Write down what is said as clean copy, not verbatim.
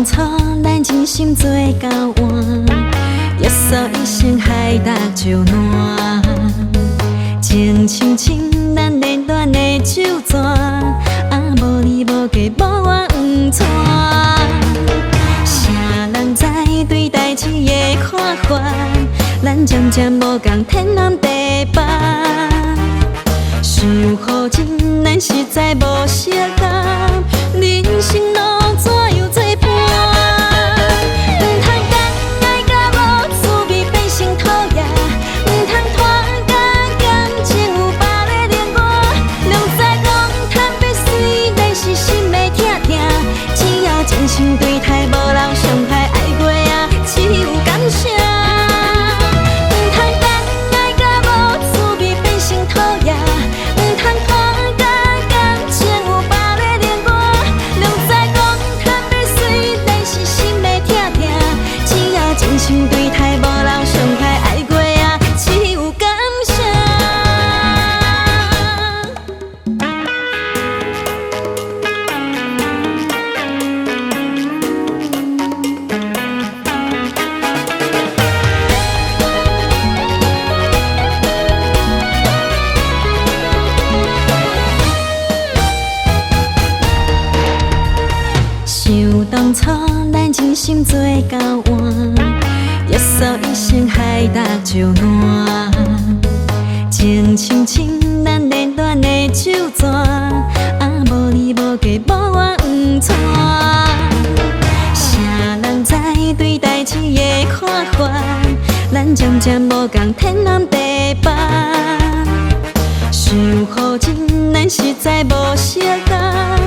当初咱真心做交换，约束一生海达就烂。情像亲，咱恋恋的手纸，无你无价，无我黄泉。啥人知对代志的看法？咱渐渐无共天南地北。想好情，咱实在无适合，人生路怎样做伴？唔通讲爱甲无滋味变成讨厌，唔通拖甲感情有别个恋爱。拢知讲坦白水，咱是心会痛痛，只要真心对待，无人伤害爱过啊，只有感谢。对待无人伤害爱过啊，只有感谢。想当初咱真心做交换，约束一生海达就烂。情像亲，咱恋恋的手纸，无你无价，无我黄泉。啥人知对代志的看法？咱渐渐无共天南地北。想好情，咱实在无适合。